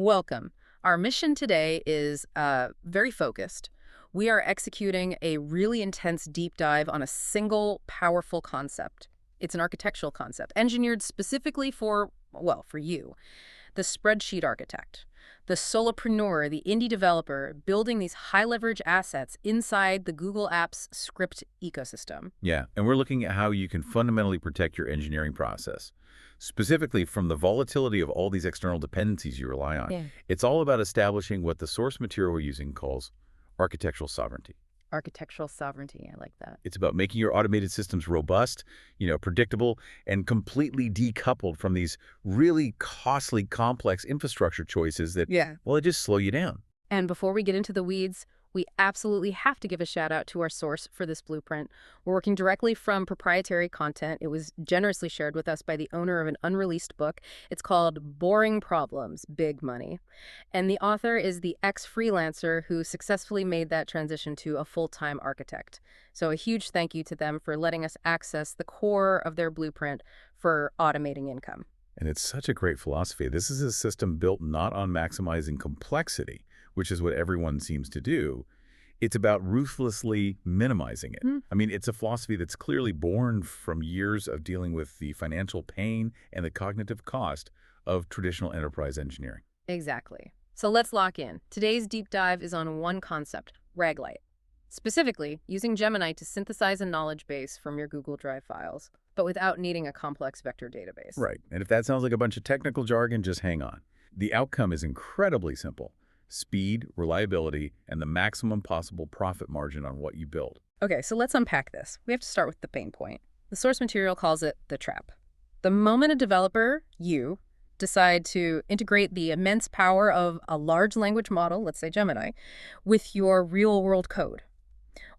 Welcome. Our mission today is very focused. We are executing a really intense deep dive on a single powerful concept. It's an architectural concept, engineered specifically for, well, for you, the spreadsheet architect, the solopreneur, the indie developer building these high-leverage assets inside the Google Apps script ecosystem. Yeah, and we're looking at how you can fundamentally protect your engineering process, specifically from the volatility of all these external dependencies you rely on. Yeah. It's all about establishing what the source material we're using calls architectural sovereignty. Architectural sovereignty, I like that. It's about making your automated systems robust, predictable, and completely decoupled from these really costly, complex infrastructure choices that, Yeah. well, they just slow you down. And before we get into the weeds, we absolutely have to give a shout out to our source for this blueprint. We're working directly from proprietary content. It was generously shared with us by the owner of an unreleased book. It's called Boring Problems, Big Money. And the author is the ex-freelancer who successfully made that transition to a full-time architect. So a huge thank you to them for letting us access the core of their blueprint for automating income. And it's such a great philosophy. This is a system built not on maximizing complexity, which is what everyone seems to do. It's about ruthlessly minimizing it. I mean, it's a philosophy that's clearly born from years of dealing with the financial pain and the cognitive cost of traditional enterprise engineering. Exactly. So let's lock in. Today's deep dive is on one concept, RAG-Lite. Specifically, using Gemini to synthesize a knowledge base from your Google Drive files, but without needing a complex vector database. Right. And if that sounds like a bunch of technical jargon, just hang on. The outcome is incredibly simple: speed, reliability, and the maximum possible profit margin on what you build. Okay, so let's unpack this. We have to start with the pain point. The source material calls it the trap. The moment a developer, you, decide to integrate the immense power of a large language model, let's say Gemini, with your real-world code,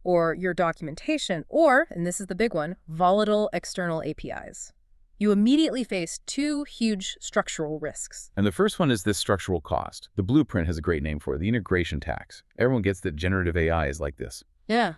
or your documentation, or, and this is the big one, volatile external APIs. You immediately face two huge structural risks. And the first one is this structural cost. The blueprint has a great name for it, the integration tax. Everyone gets that generative AI is like this. Yeah.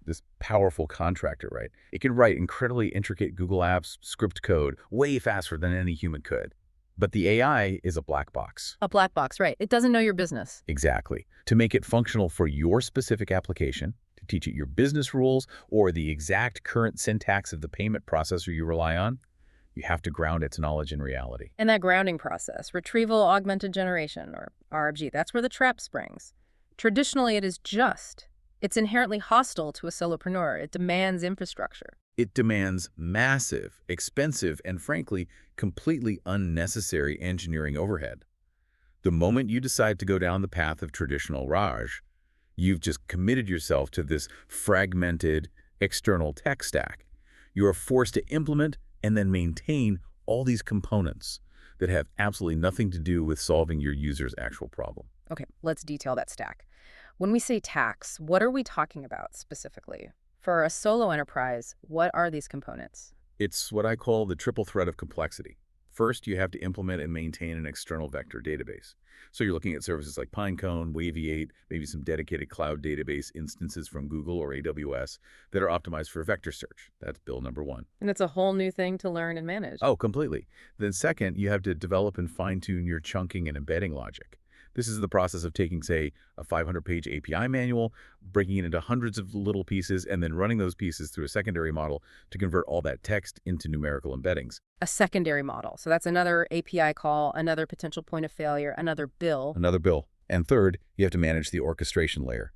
This powerful contractor, right? It can write incredibly intricate Google Apps script code way faster than any human could. But the AI is a black box. A black box, right. It doesn't know your business. Exactly. To make it functional for your specific application, to teach it your business rules or the exact current syntax of the payment processor you rely on, you have to ground its knowledge in reality. And that grounding process, retrieval augmented generation, or RAG, that's where the trap springs. Traditionally, it's inherently hostile to a solopreneur. It demands infrastructure. It demands massive, expensive, and frankly, completely unnecessary engineering overhead. The moment you decide to go down the path of traditional RAG, you've just committed yourself to this fragmented external tech stack. You are forced to implement and then maintain all these components that have absolutely nothing to do with solving your user's actual problem. Okay, let's detail that stack. When we say tax, what are we talking about specifically? For a solo enterprise, what are these components? It's what I call the triple threat of complexity. First, you have to implement and maintain an external vector database. So you're looking at services like Pinecone, Wavy8, maybe some dedicated cloud database instances from Google or AWS that are optimized for vector search. That's bill number one. And it's a whole new thing to learn and manage. Oh, completely. Then second, you have to develop and fine-tune your chunking and embedding logic. This is the process of taking, say, a 500-page API manual, breaking it into hundreds of little pieces, and then running those pieces through a secondary model to convert all that text into numerical embeddings. A secondary model. So that's another API call, another potential point of failure, another bill. Another bill. And third, you have to manage the orchestration layer.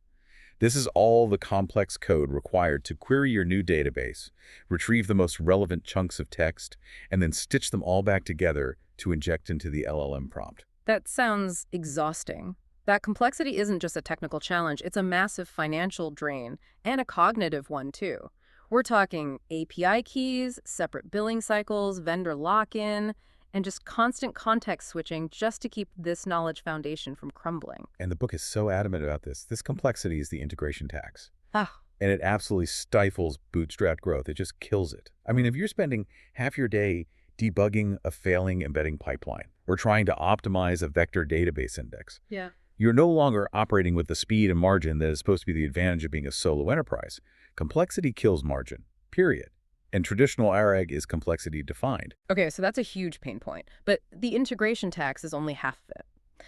This is all the complex code required to query your new database, retrieve the most relevant chunks of text, and then stitch them all back together to inject into the LLM prompt. That sounds exhausting. That complexity isn't just a technical challenge, it's a massive financial drain, and a cognitive one too. We're talking API keys, separate billing cycles, vendor lock-in, and just constant context switching just to keep this knowledge foundation from crumbling. And the book is so adamant about this. This complexity is the integration tax. Ah. And it absolutely stifles bootstrapped growth. It just kills it. I mean, if you're spending half your day debugging a failing embedding pipeline or trying to optimize a vector database index, Yeah. you're no longer operating with the speed and margin that is supposed to be the advantage of being a solo enterprise. Complexity kills margin, period. And traditional RAG is complexity defined. Okay, so that's a huge pain point. But the integration tax is only half of it.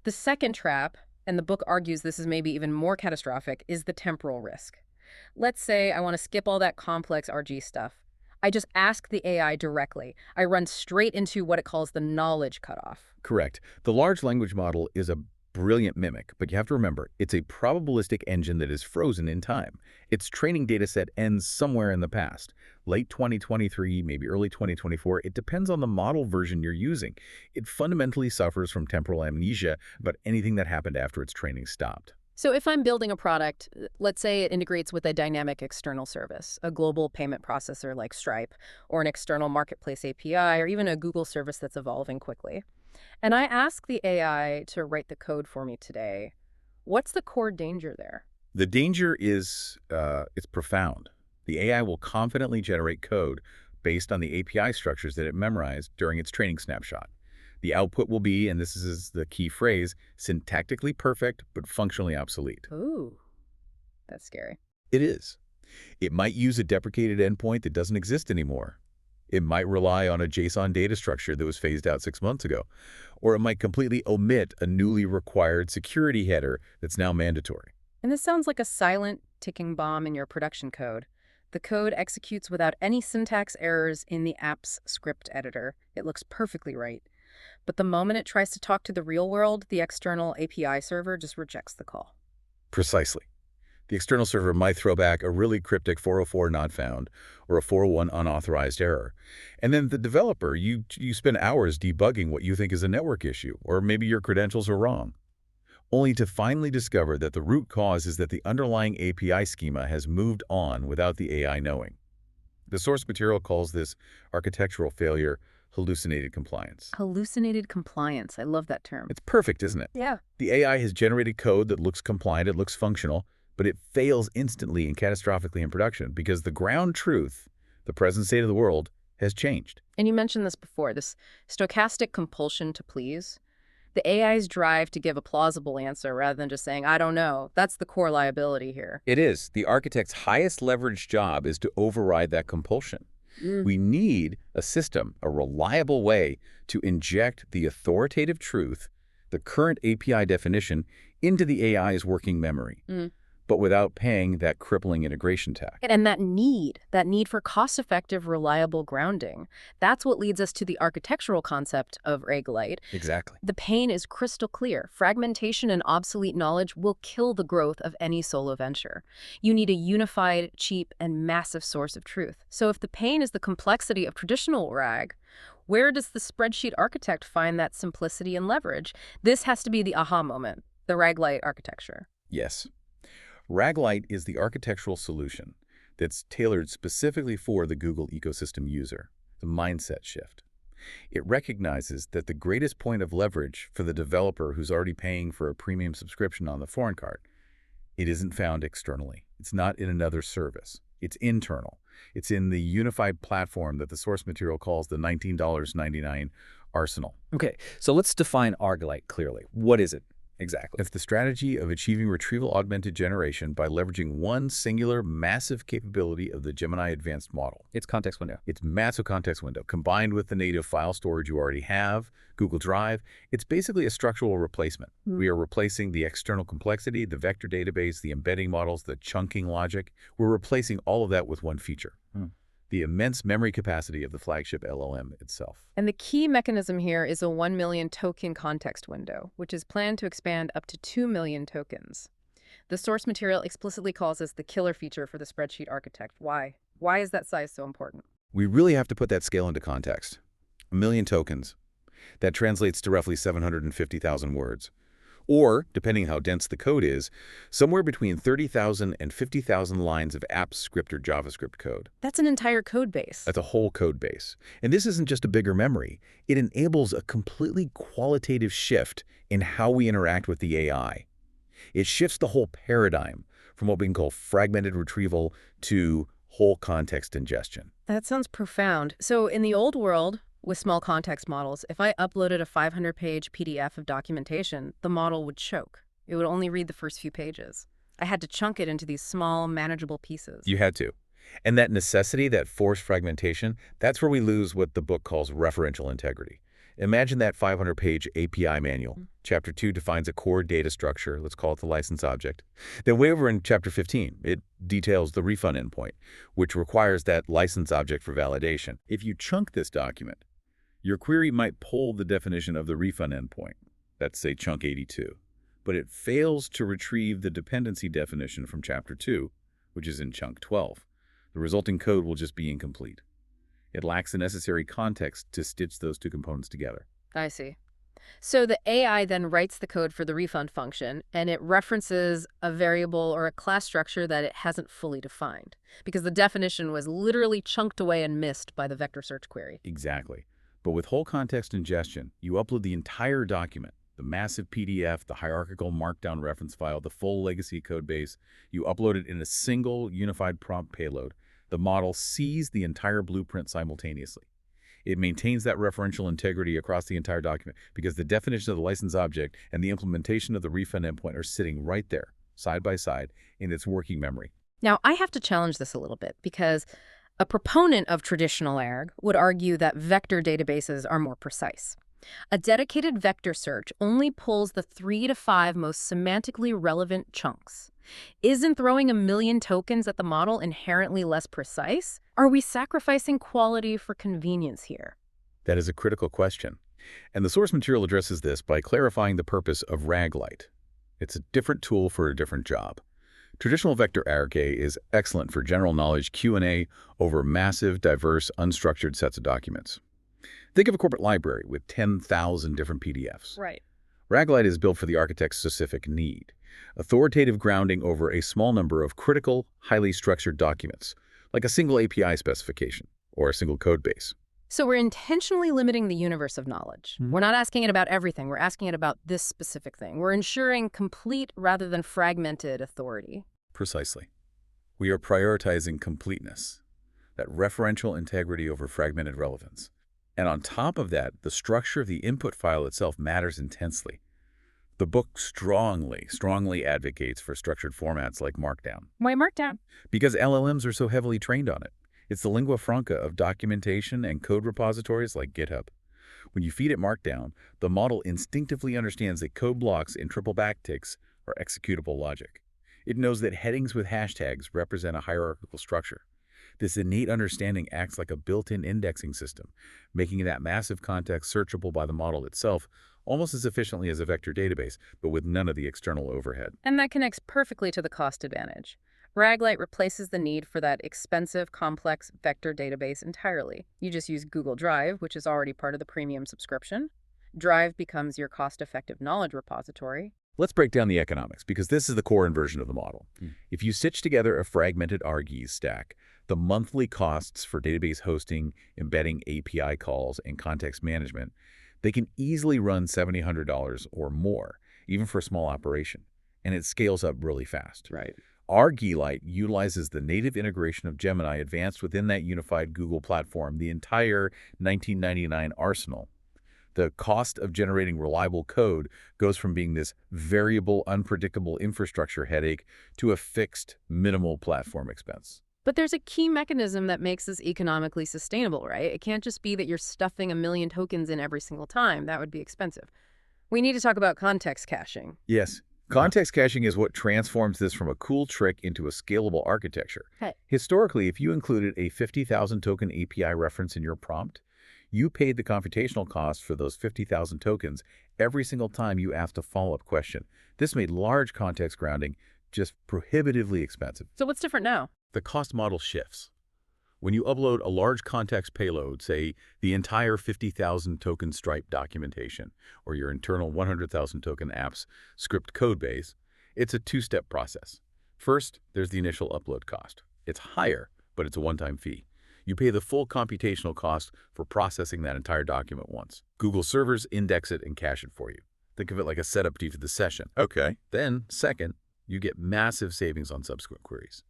The second trap, and the book argues this is maybe even more catastrophic, is the temporal risk. Let's say I want to skip all that complex RG stuff. I just ask the AI directly. I run straight into what it calls the knowledge cutoff. Correct. The large language model is a brilliant mimic, but you have to remember, it's a probabilistic engine that is frozen in time. Its training data set ends somewhere in the past. Late 2023, maybe early 2024, it depends on the model version you're using. It fundamentally suffers from temporal amnesia about anything that happened after its training stopped. So if I'm building a product, let's say it integrates with a dynamic external service, a global payment processor like Stripe, or an external marketplace API, or even a Google service that's evolving quickly, and I ask the AI to write the code for me today, what's the core danger there? The danger is it's profound. The AI will confidently generate code based on the API structures that it memorized during its training snapshot. The output will be, and this is the key phrase, syntactically perfect but functionally obsolete. Ooh, that's scary. It is. It might use a deprecated endpoint that doesn't exist anymore. It might rely on a JSON data structure that was phased out 6 months ago. Or it might completely omit a newly required security header that's now mandatory. And this sounds like a silent ticking bomb in your production code. The code executes without any syntax errors in the app's script editor. It looks perfectly right. But the moment it tries to talk to the real world, the external API server just rejects the call. Precisely. The external server might throw back a really cryptic 404 not found or a 401 unauthorized error. And then the developer, you spend hours debugging what you think is a network issue, or maybe your credentials are wrong, only to finally discover that the root cause is that the underlying API schema has moved on without the AI knowing. The source material calls this architectural failure hallucinated compliance. Hallucinated compliance. I love that term. It's perfect, isn't it? Yeah. The AI has generated code that looks compliant, it looks functional, but it fails instantly and catastrophically in production because the ground truth, the present state of the world, has changed. And you mentioned this before, this stochastic compulsion to please. The AI's drive to give a plausible answer rather than just saying, I don't know. That's the core liability here. It is. The architect's highest leverage job is to override that compulsion. We need a system, a reliable way to inject the authoritative truth, the current API definition, into the AI's working memory, but without paying that crippling integration tax. And that need for cost-effective, reliable grounding, that's what leads us to the architectural concept of RAG-Lite. Exactly. The pain is crystal clear. Fragmentation and obsolete knowledge will kill the growth of any solo venture. You need a unified, cheap, and massive source of truth. So if the pain is the complexity of traditional RAG, where does the spreadsheet architect find that simplicity and leverage? This has to be the aha moment, the RAG-Lite architecture. Yes. RAG-Lite is the architectural solution that's tailored specifically for the Google ecosystem user, the mindset shift. It recognizes that the greatest point of leverage for the developer who's already paying for a premium subscription on the foreign cart, it isn't found externally. It's not in another service. It's internal. It's in the unified platform that the source material calls the $19.99 arsenal. Okay, so let's define RAG-Lite clearly. What is it exactly? It's the strategy of achieving retrieval augmented generation by leveraging one singular massive capability of the Gemini advanced model. It's context window. It's massive context window combined with the native file storage you already have, Google Drive. It's basically a structural replacement. We are replacing the external complexity, the vector database, the embedding models, the chunking logic. We're replacing all of that with one feature. The immense memory capacity of the flagship LLM itself. And the key mechanism here is a 1 million token context window, which is planned to expand up to 2 million tokens. The source material explicitly calls this the killer feature for the spreadsheet architect. Why? Why is that size so important? We really have to put that scale into context. 1 million tokens. That translates to roughly 750,000 words. Or, depending how dense the code is, somewhere between 30,000 and 50,000 lines of app script or JavaScript code. That's an entire code base. That's a whole code base. And this isn't just a bigger memory. It enables a completely qualitative shift in how we interact with the AI. It shifts the whole paradigm from what we can call fragmented retrieval to whole context ingestion. That sounds profound. So in the old world, with small context models, if I uploaded a 500-page PDF of documentation, the model would choke. It would only read the first few pages. I had to chunk it into these small, manageable pieces. You had to. And that necessity, that forced fragmentation, that's where we lose what the book calls referential integrity. Imagine that 500-page API manual. Chapter 2 defines a core data structure. Let's call it the license object. Then way over in Chapter 15, it details the refund endpoint, which requires that license object for validation. If you chunk this document, your query might pull the definition of the refund endpoint. That's, say, chunk 82. But it fails to retrieve the dependency definition from Chapter 2, which is in chunk 12. The resulting code will just be incomplete. It lacks the necessary context to stitch those two components together. I see. So the AI then writes the code for the refund function, and it references a variable or a class structure that it hasn't fully defined, because the definition was literally chunked away and missed by the vector search query. Exactly. But with whole context ingestion, you upload the entire document, the massive PDF, the hierarchical markdown reference file, the full legacy code base. You upload it in a single unified prompt payload. The model sees the entire blueprint simultaneously. It maintains that referential integrity across the entire document because the definition of the license object and the implementation of the refund endpoint are sitting right there, side by side, in its working memory. Now, I have to challenge this a little bit because a proponent of traditional RAG would argue that vector databases are more precise. A dedicated vector search only pulls the 3 to 5 most semantically relevant chunks. Isn't throwing a million tokens at the model inherently less precise? Are we sacrificing quality for convenience here? That is a critical question. And the source material addresses this by clarifying the purpose of RAG-Lite. It's a different tool for a different job. Traditional vector RAG is excellent for general knowledge Q&A over massive, diverse, unstructured sets of documents. Think of a corporate library with 10,000 different PDFs. Right. RAG-Lite is built for the architect's specific need. Authoritative grounding over a small number of critical, highly structured documents, like a single API specification or a single code base. So we're intentionally limiting the universe of knowledge. We're not asking it about everything. We're asking it about this specific thing. We're ensuring complete rather than fragmented authority. Precisely. We are prioritizing completeness, that referential integrity over fragmented relevance. And on top of that, the structure of the input file itself matters intensely. The book strongly advocates for structured formats like Markdown. Why Markdown? Because LLMs are so heavily trained on it. It's the lingua franca of documentation and code repositories like GitHub. When you feed it Markdown, the model instinctively understands that code blocks in triple backticks are executable logic. It knows that headings with hashtags represent a hierarchical structure. This innate understanding acts like a built-in indexing system, making that massive context searchable by the model itself almost as efficiently as a vector database, but with none of the external overhead. And that connects perfectly to the cost advantage. RAG-Lite replaces the need for that expensive, complex vector database entirely. You just use Google Drive, which is already part of the premium subscription. Drive becomes your cost-effective knowledge repository. Let's break down the economics, because this is the core inversion of the model. If you stitch together a fragmented RGs stack, the monthly costs for database hosting, embedding API calls, and context management, they can easily run $7,000 or more, even for a small operation, and it scales up really fast. Right. RAG-Lite utilizes the native integration of Gemini advanced within that unified Google platform, the entire 1999 arsenal. The cost of generating reliable code goes from being this variable, unpredictable infrastructure headache to a fixed, minimal platform expense. But there's a key mechanism that makes this economically sustainable, right? It can't just be that you're stuffing a million tokens in every single time. That would be expensive. We need to talk about context caching. Yes. Context caching is what transforms this from a cool trick into a scalable architecture. Okay. Historically, if you included a 50,000 token API reference in your prompt, you paid the computational cost for those 50,000 tokens every single time you asked a follow-up question. This made large context grounding just prohibitively expensive. So what's different now? The cost model shifts. When you upload a large context payload, say the entire 50,000 token Stripe documentation or your internal 100,000 token app's script code base, it's a two-step process. First, there's the initial upload cost. It's higher, but it's a one-time fee. You pay the full computational cost for processing that entire document once. Google servers index it and cache it for you. Think of it like a setup fee for the session. Okay. Then, second, you get massive savings on subsequent queries.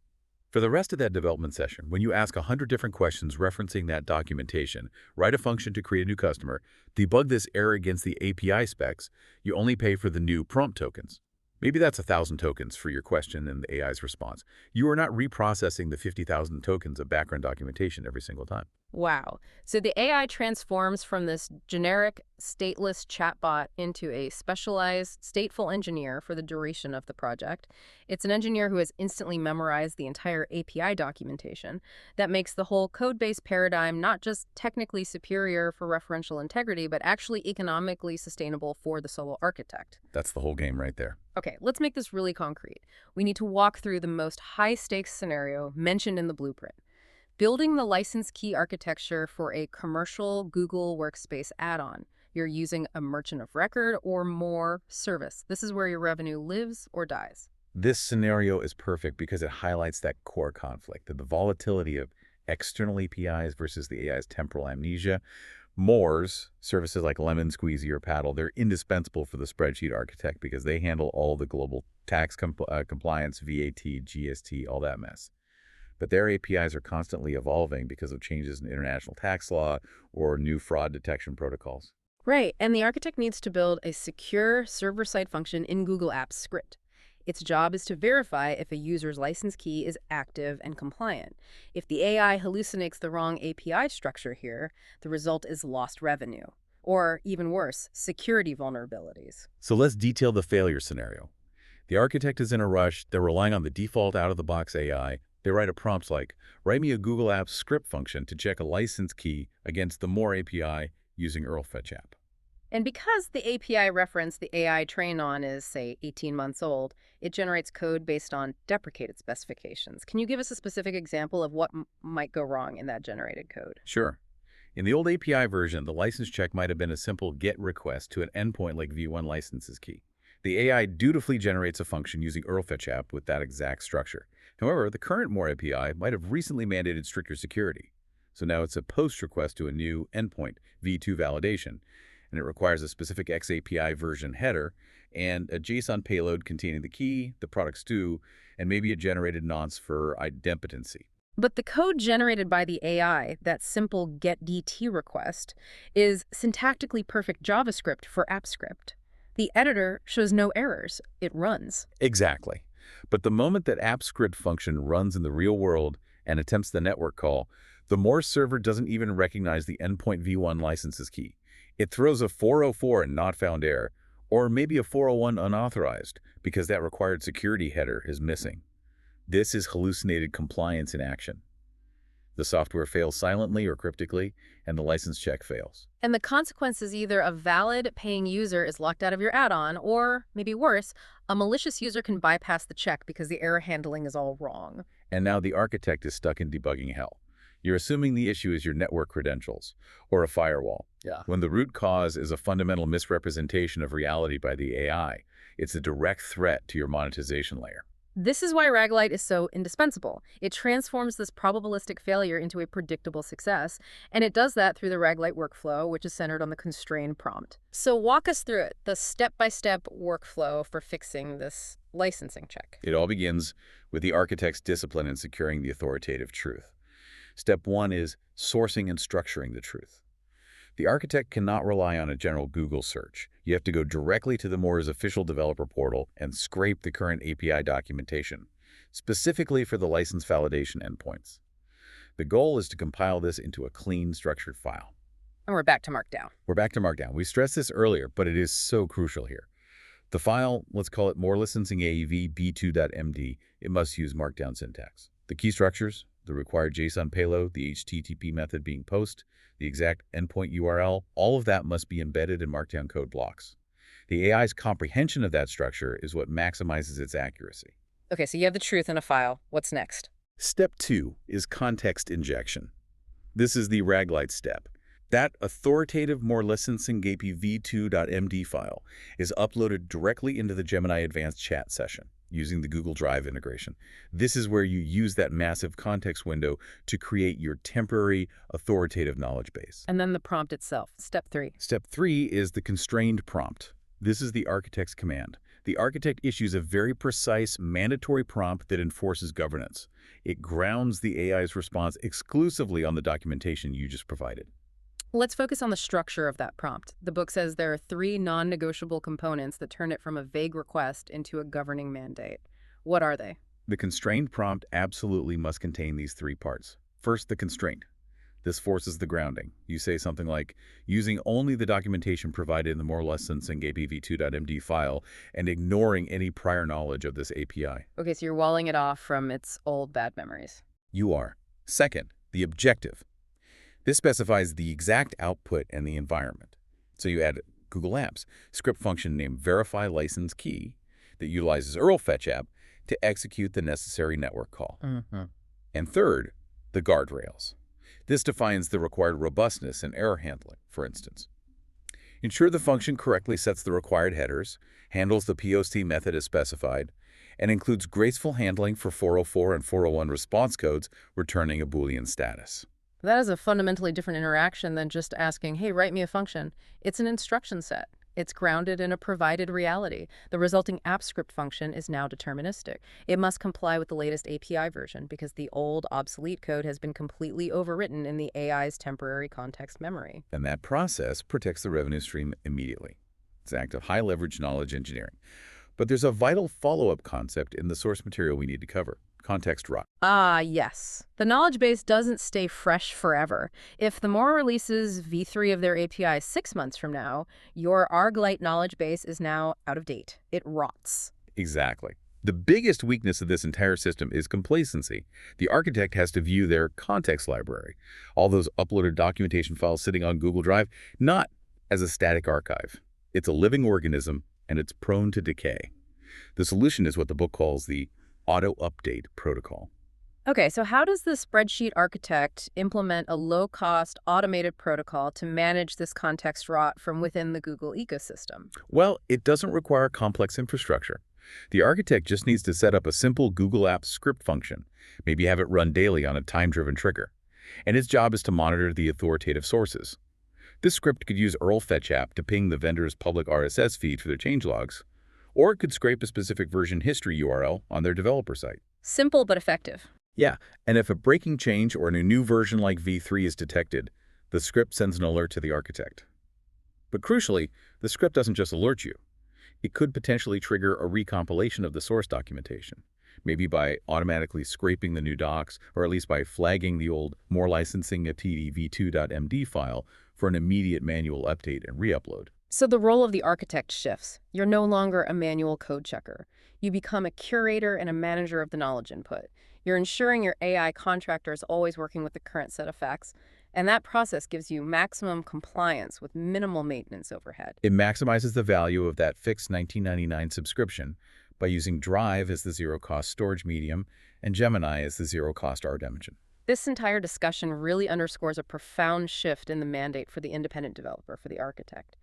For the rest of that development session, when you ask 100 different questions referencing that documentation, write a function to create a new customer, debug this error against the API specs, you only pay for the new prompt tokens. Maybe that's 1,000 tokens for your question and the AI's response. You are not reprocessing the 50,000 tokens of background documentation every single time. Wow. So the AI transforms from this generic, stateless chatbot into a specialized, stateful engineer for the duration of the project. It's an engineer who has instantly memorized the entire API documentation. That makes the whole code-based paradigm not just technically superior for referential integrity, but actually economically sustainable for the solo architect. That's the whole game right there. Okay, let's make this really concrete. We need to walk through the most high-stakes scenario mentioned in the blueprint. Building the license key architecture for a commercial Google Workspace add-on. You're using a merchant of record or more service. This is where your revenue lives or dies. This scenario is perfect because it highlights that core conflict, the volatility of external APIs versus the AI's temporal amnesia. Moors, services like Lemon, Squeezy, or Paddle, they're indispensable for the spreadsheet architect because they handle all the global tax compliance, VAT, GST, all that mess. But their APIs are constantly evolving because of changes in international tax law or new fraud detection protocols. Right, and the architect needs to build a secure server-side function in Google Apps script. Its job is to verify if a user's license key is active and compliant. If the AI hallucinates the wrong API structure here, the result is lost revenue. Or, even worse, security vulnerabilities. So let's detail the failure scenario. The architect is in a rush. They're relying on the default out-of-the-box AI. They write a prompt like, write me a Google Apps script function to check a license key against the More API using URL Fetch app. And because the API reference the AI trained on is, say, 18 months old, it generates code based on deprecated specifications. Can you give us a specific example of what might go wrong in that generated code? Sure. In the old API version, the license check might have been a simple GET request to an endpoint like V1 licenses key. The AI dutifully generates a function using URL Fetch app with that exact structure. However, the current More API might have recently mandated stricter security. So now it's a post request to a new endpoint, V2 validation, and it requires a specific XAPI version header and a JSON payload containing the key, the product stew, and maybe a generated nonce for idempotency. But the code generated by the AI, that simple getDT request, is syntactically perfect JavaScript for AppScript. The editor shows no errors. It runs. Exactly. But the moment that AppScript function runs in the real world and attempts the network call, the More server doesn't even recognize the endpoint V1 licenses key. It throws a 404 and not found error, or maybe a 401 unauthorized, because that required security header is missing. This is hallucinated compliance in action. The software fails silently or cryptically, and the license check fails. And the consequence is either a valid paying user is locked out of your add-on, or, maybe worse, a malicious user can bypass the check because the error handling is all wrong. And now the architect is stuck in debugging hell. You're assuming the issue is your network credentials or a firewall. Yeah. When the root cause is a fundamental misrepresentation of reality by the AI, it's a direct threat to your monetization layer. This is why RAG-Lite is so indispensable. It transforms this probabilistic failure into a predictable success, and it does that through the RAG-Lite workflow, which is centered on the constrained prompt. So walk us through it, the step-by-step workflow for fixing this licensing check. It all begins with the architect's discipline in securing the authoritative truth. Step 1 is sourcing and structuring the truth. The architect cannot rely on a general Google search. You have to go directly to the Moore's official developer portal and scrape the current API documentation, specifically for the license validation endpoints. The goal is to compile this into a clean, structured file. And we're back to Markdown. We're back to Markdown. We stressed this earlier, but it is so crucial here. The file, let's call it More Licensing AEV B2.md, it must use Markdown syntax. The key structures, the required JSON payload, the HTTP method being post, the exact endpoint URL, all of that must be embedded in Markdown code blocks. The AI's comprehension of that structure is what maximizes its accuracy. Okay, so you have the truth in a file. What's next? Step 2 is context injection. This is the RAG-Lite step. That authoritative More Licensing API v2.md file is uploaded directly into the Gemini Advanced Chat session using the Google Drive integration. This is where you use that massive context window to create your temporary authoritative knowledge base. And then the prompt itself, step 3. Step 3 is the constrained prompt. This is the architect's command. The architect issues a very precise, mandatory prompt that enforces governance. It grounds the AI's response exclusively on the documentation you just provided. Let's focus on the structure of that prompt. The book says there are 3 non-negotiable components that turn it from a vague request into a governing mandate. What are they? The constrained prompt absolutely must contain these 3 parts. First, the constraint. This forces the grounding. You say something like, using only the documentation provided in the more licensing APv2.md file and ignoring any prior knowledge of this API. Okay, so you're walling it off from its old bad memories. You are. Second, the objective. This specifies the exact output and the environment. So you add Google Apps, script function named verify license key that utilizes URL-fetch-app to execute the necessary network call. And third, the guardrails. This defines the required robustness and error handling, for instance. Ensure the function correctly sets the required headers, handles the POST method as specified, and includes graceful handling for 404 and 401 response codes returning a Boolean status. That is a fundamentally different interaction than just asking, hey, write me a function. It's an instruction set. It's grounded in a provided reality. The resulting app script function is now deterministic. It must comply with the latest API version because the old, obsolete code has been completely overwritten in the AI's temporary context memory. And that process protects the revenue stream immediately. It's an act of high-leverage knowledge engineering. But there's a vital follow-up concept in the source material we need to cover: context rot. Ah, yes. The knowledge base doesn't stay fresh forever. If the more releases v3 of their API 6 months from now, your RAG-Lite knowledge base is now out of date. It rots. Exactly. The biggest weakness of this entire system is complacency. The architect has to view their context library, all those uploaded documentation files sitting on Google Drive, not as a static archive. It's a living organism, and it's prone to decay. The solution is what the book calls the auto-update protocol. Okay, so how does the spreadsheet architect implement a low-cost automated protocol to manage this context rot from within the Google ecosystem? Well, it doesn't require complex infrastructure. The architect just needs to set up a simple Google Apps script function, maybe have it run daily on a time-driven trigger. And its job is to monitor the authoritative sources. This script could use URL-fetch-app to ping the vendor's public RSS feed for their changelogs, or it could scrape a specific version history URL on their developer site. Simple but effective. Yeah, and if a breaking change or a new version like v3 is detected, the script sends an alert to the architect. But crucially, the script doesn't just alert you. It could potentially trigger a recompilation of the source documentation, maybe by automatically scraping the new docs, or at least by flagging the old more licensing a tdv2.md file for an immediate manual update and re-upload. So the role of the architect shifts. You're no longer a manual code checker. You become a curator and a manager of the knowledge input. You're ensuring your AI contractor is always working with the current set of facts, and that process gives you maximum compliance with minimal maintenance overhead. It maximizes the value of that fixed $19.99 subscription by using Drive as the zero-cost storage medium and Gemini as the zero-cost art engine. This entire discussion really underscores a profound shift in the mandate for the independent developer, for the architect.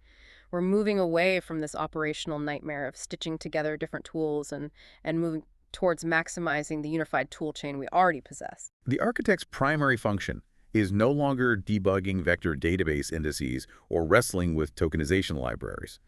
We're moving away from this operational nightmare of stitching together different tools and moving towards maximizing the unified toolchain we already possess. The architect's primary function is no longer debugging vector database indices or wrestling with tokenization libraries.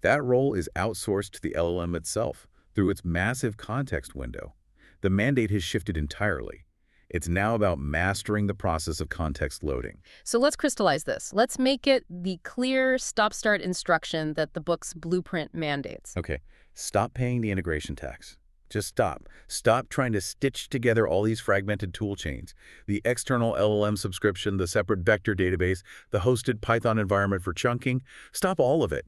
That role is outsourced to the LLM itself through its massive context window. The mandate has shifted entirely. It's now about mastering the process of context loading. So let's crystallize this. Let's make it the clear stop-start instruction that the book's blueprint mandates. Okay, stop paying the integration tax. Just stop. Stop trying to stitch together all these fragmented tool chains. The external LLM subscription, the separate vector database, the hosted Python environment for chunking. Stop all of it.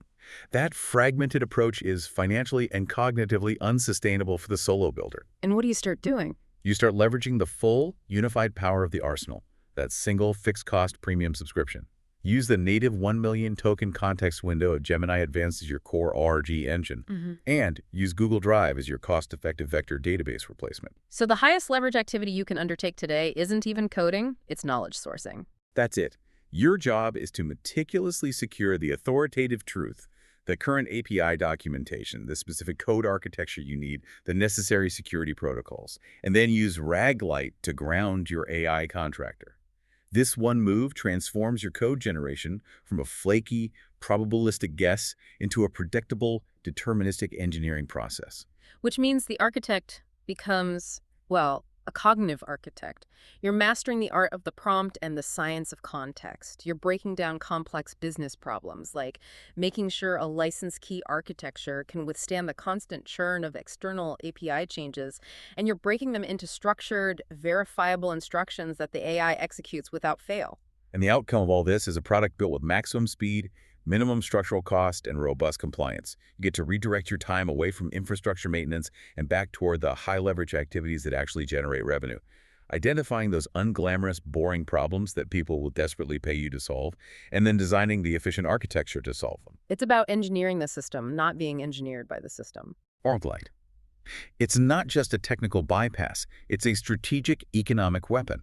That fragmented approach is financially and cognitively unsustainable for the solo builder. And what do you start doing? You start leveraging the full, unified power of the arsenal, that single fixed-cost premium subscription. Use the native 1 million token context window of Gemini Advanced as your core RG engine, and use Google Drive as your cost-effective vector database replacement. So the highest leverage activity you can undertake today isn't even coding, it's knowledge sourcing. That's it. Your job is to meticulously secure the authoritative truth, the current API documentation, the specific code architecture you need, the necessary security protocols, and then use RAG-Lite to ground your AI contractor. This one move transforms your code generation from a flaky, probabilistic guess into a predictable, deterministic engineering process. Which means the architect becomes, well, a cognitive architect. You're mastering the art of the prompt and the science of context. You're breaking down complex business problems, like making sure a license key architecture can withstand the constant churn of external API changes, and you're breaking them into structured, verifiable instructions that the AI executes without fail. And the outcome of all this is a product built with maximum speed, minimum structural cost, and robust compliance. You get to redirect your time away from infrastructure maintenance and back toward the high-leverage activities that actually generate revenue. Identifying those unglamorous, boring problems that people will desperately pay you to solve, and then designing the efficient architecture to solve them. It's about engineering the system, not being engineered by the system. RAG-Lite. It's not just a technical bypass, it's a strategic economic weapon.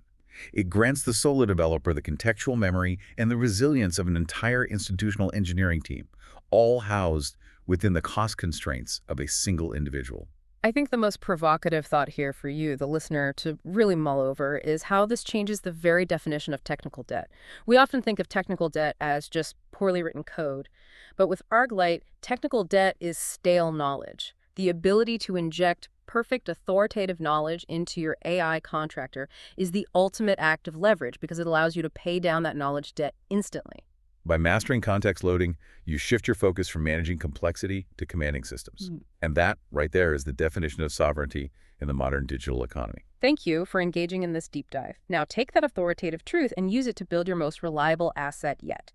It grants the solo developer the contextual memory and the resilience of an entire institutional engineering team, all housed within the cost constraints of a single individual. I think the most provocative thought here for you, the listener, to really mull over is how this changes the very definition of technical debt. We often think of technical debt as just poorly written code, but with ArgLite, technical debt is stale knowledge. The ability to inject perfect authoritative knowledge into your AI contractor is the ultimate act of leverage because it allows you to pay down that knowledge debt instantly. By mastering context loading, you shift your focus from managing complexity to commanding systems. And that, right there, is the definition of sovereignty in the modern digital economy. Thank you for engaging in this deep dive. Now take that authoritative truth and use it to build your most reliable asset yet.